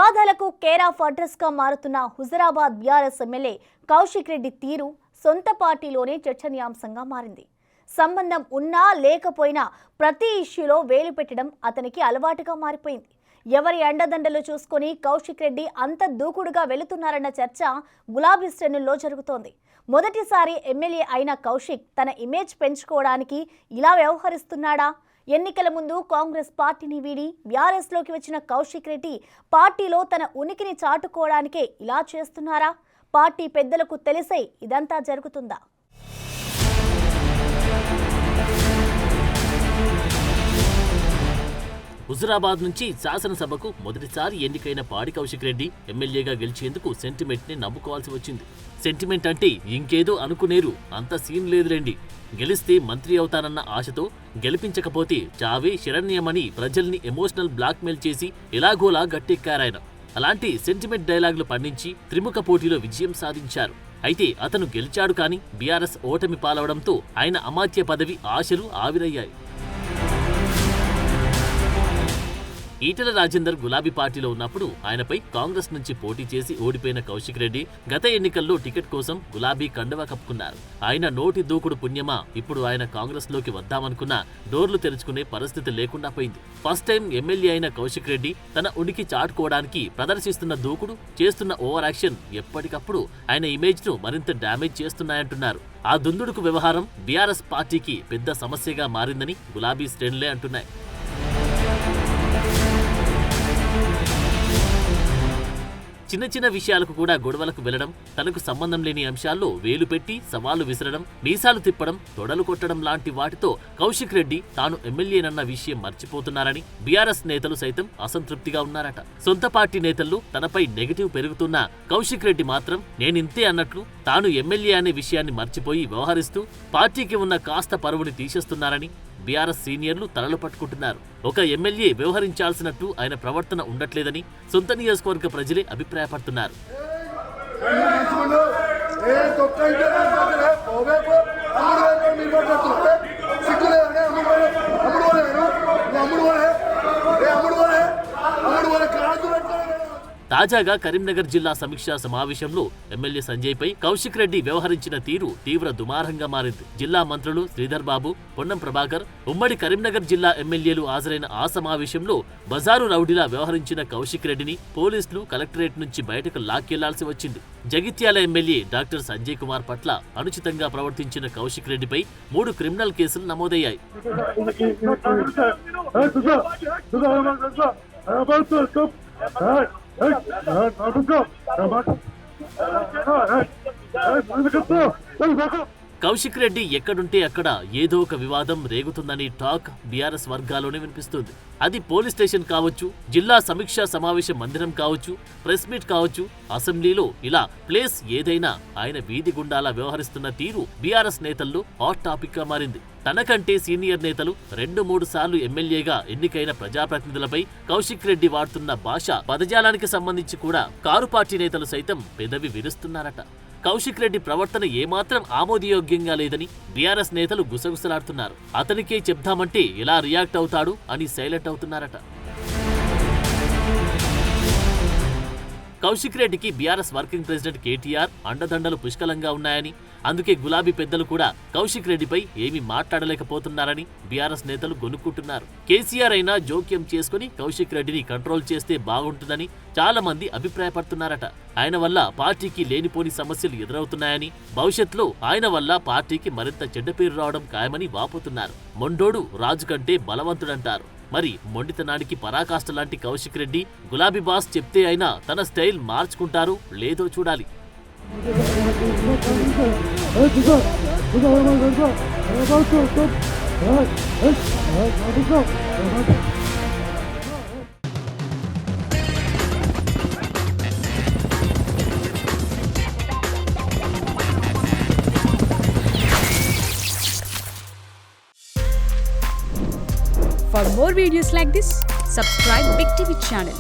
వివాదాలకు care of address గా మారుతున్న హుజరాబాద్ బీఆర్ఎస్ ఎమ్మెల్యే కౌశిక్ రెడ్డి తీరు సొంత పార్టీలోనే చర్చనీయాంశంగా మారింది. సంబంధం ఉన్నా లేకపోయినా ప్రతి ఇష్యూలో వేలు పెట్టడం అతనికి అలవాటుగా మారిపోయింది. ఎవరి అండదండలు చూసుకొని కౌశిక్ రెడ్డి అంత దూకుడుగా వెళుతున్నారన్న చర్చ గులాబీ శ్రేణుల్లో జరుగుతోంది. మొదటిసారి ఎమ్మెల్యే అయిన కౌశిక్ తన ఇమేజ్ పెంచుకోవడానికి ఇలా వ్యవహరిస్తున్నాడా? ఎన్నికల ముందు కాంగ్రెస్ పార్టీని వీడి బీఆర్ఎస్లోకి వచ్చిన కౌశిక్ రెడ్డి పార్టీలో తన ఉనికిని చాటుకోవడానికే ఇలా చేస్తున్నారా? పార్టీ పెద్దలకు తెలిసే ఇదంతా జరుగుతుందా? హుజురాబాద్ నుంచి శాసనసభకు మొదటిసారి ఎన్నికైన పాడి కౌశిక్ రెడ్డి ఎమ్మెల్యేగా గెలిచేందుకు సెంటిమెంట్ ని నమ్ముకోవాల్సి వచ్చింది. సెంటిమెంట్ అంటే ఇంకేదో అనుకునేరు, అంత సీన్ లేదులేండి. గెలిస్తే మంత్రి అవుతానన్న ఆశతో గెలిపించకపోతే చావే శరణ్యమని ప్రజల్ని ఎమోషనల్ బ్లాక్మెయిల్ చేసి ఎలాగోలా గట్టెక్కారాయన. అలాంటి సెంటిమెంట్ డైలాగులు పండించి త్రిముఖ పోటీలో విజయం సాధించారు. అయితే అతను గెలిచాడు కానీ బీఆర్ఎస్ ఓటమి పాలవడంతో ఆయన అమాత్య పదవి ఆశలు ఆవిరయ్యాయి. ఈటెల రాజేందర్ గులాబీ పార్టీలో ఉన్నప్పుడు ఆయనపై కాంగ్రెస్ నుంచి పోటీ చేసి ఓడిపోయిన కౌశిక్ రెడ్డి గత ఎన్నికల్లో టికెట్ కోసం గులాబీ కండువా కప్పుకున్నారు. ఆయన నోటి దూకుడు పుణ్యమా ఇప్పుడు ఆయన కాంగ్రెస్ లోకి వద్దామనుకున్నా డోర్లు తెరుచుకునే పరిస్థితి లేకుండా పోయింది. ఫస్ట్ టైం ఎమ్మెల్యే అయిన కౌశిక్ రెడ్డి తన ఉనికి చాటుకోవడానికి ప్రదర్శిస్తున్న దూకుడు, చేస్తున్న ఓవర్ యాక్షన్ ఎప్పటికప్పుడు ఆయన ఇమేజ్ ను మరింత డ్యామేజ్ చేస్తున్నాయంటున్నారు. ఆ దుందుడుకు వ్యవహారం బీఆర్ఎస్ పార్టీకి పెద్ద సమస్యగా మారిందని గులాబీ శ్రేణులే అంటున్నాయి. చిన్న చిన్న విషయాలకు కూడా గొడవలకు వెళ్లడం, తనకు సంబంధం లేని అంశాల్లో వేలు పెట్టి సవాళ్లు విసరడం, మీసాలు తిప్పడం, తొడలు కొట్టడం లాంటి వాటితో కౌశిక్ రెడ్డి తాను ఎమ్మెల్యేనన్న విషయం మర్చిపోతున్నారని బీఆర్ఎస్ నేతలు సైతం అసంతృప్తిగా ఉన్నారట. సొంత పార్టీ నేతల్లో తనపై నెగటివ్ పెరుగుతున్న కౌశిక్ రెడ్డి మాత్రం నేనింతే అన్నట్లు తాను ఎమ్మెల్యే అనే విషయాన్ని మర్చిపోయి వ్యవహరిస్తూ పార్టీకి ఉన్న కాస్త పరువుని తీసేస్తున్నారని బీఆర్ఎస్ సీనియర్లు తలలు పట్టుకుంటున్నారు. ఒక ఎమ్మెల్యే వ్యవహరించాల్సినట్టు ఆయన ప్రవర్తన ఉండట్లేదని సొంత నియోజకవర్గ ప్రజలే అభిప్రాయపడుతున్నారు. తాజాగా కరీంనగర్ జిల్లా సమీక్షా సమావేశంలో ఎమ్మెల్యే సంజయ్ పై కౌశిక్ రెడ్డి వ్యవహరించిన తీరు తీవ్ర దుమారంగా మారింది. జిల్లా మంత్రులు శ్రీధర్ బాబు, పొన్నం ప్రభాకర్, ఉమ్మడి కరీంనగర్ జిల్లా ఎమ్మెల్యేలు హాజరైన ఆ సమావేశంలో బజారు రౌడీలా వ్యవహరించిన కౌశిక్ రెడ్డిని పోలీసులు కలెక్టరేట్ నుంచి బయటకు లాక్కెళ్లాల్సి వచ్చింది. జగిత్యాల ఎమ్మెల్యే డాక్టర్ సంజయ్ కుమార్ పట్ల అనుచితంగా ప్రవర్తించిన కౌశిక్ రెడ్డిపై 3 క్రిమినల్ కేసులు నమోదయ్యాయి. కౌశిక్ రెడ్డి ఎక్కడుంటే అక్కడ ఏదో ఒక వివాదం రేగుతుందని టాక్ బీఆర్ఎస్ వర్గాల్లోనే వినిపిస్తుంది. అది పోలీస్ స్టేషన్ కావచ్చు, జిల్లా సమీక్షా సమావేశ మందిరం కావచ్చు, ప్రెస్ మీట్ కావచ్చు, అసెంబ్లీలో ఇలా ప్లేస్ ఏదైనా ఆయన వీధి గుండాలా వ్యవహరిస్తున్న తీరు బీఆర్ఎస్ నేతల్లో హాట్ టాపిక్ గా మారింది. తనకంటే సీనియర్ నేతలు 2-3 సార్లు ఎమ్మెల్యేగా ఎన్నికైన ప్రజాప్రతినిధులపై కౌశిక్ రెడ్డి వాడుతున్న భాష, పదజాలానికి సంబంధించి కూడా కారు పార్టీ నేతలు సైతం పెదవి విరుస్తున్నారట. కౌశిక్ రెడ్డి ప్రవర్తన ఏమాత్రం ఆమోదయోగ్యంగా లేదని బీఆర్ఎస్ నేతలు గుసగుసలాడుతున్నారు. అతనికే చెప్దామంటే ఎలా రియాక్ట్ అవుతాడు అని సైలెంట్ అవుతున్నారట. కౌశిక్ రెడ్డికి బీఆర్ఎస్ వర్కింగ్ ప్రెసిడెంట్ కేటీఆర్ అండదండలు పుష్కలంగా ఉన్నాయని, అందుకే గులాబీ పెద్దలు కూడా కౌశిక్ రెడ్డిపై ఏమీ మాట్లాడలేకపోతున్నారని బీఆర్ఎస్ నేతలు గొనుక్కుంటున్నారు. కేసీఆర్ అయినా జోక్యం చేసుకుని కౌశిక్ రెడ్డిని కంట్రోల్ చేస్తే బాగుంటుందని చాలా మంది అభిప్రాయపడుతున్నారట. ఆయన వల్ల పార్టీకి లేనిపోని సమస్యలు ఎదురవుతున్నాయని, భవిష్యత్తులో ఆయన వల్ల పార్టీకి మరింత చెడ్డ పేరు రావడం ఖాయమని వాపోతున్నారు. మొండోడు రాజు కంటే బలవంతుడంటారు. మరి మొండితనానికి పరాకాష్ట లాంటి కౌశిక్ రెడ్డి గులాబీ బాస్ చెప్తే అయినా తన స్టైల్ మార్చుకుంటారు లేదో చూడాలి. For more videos like this, subscribe Big TV channel.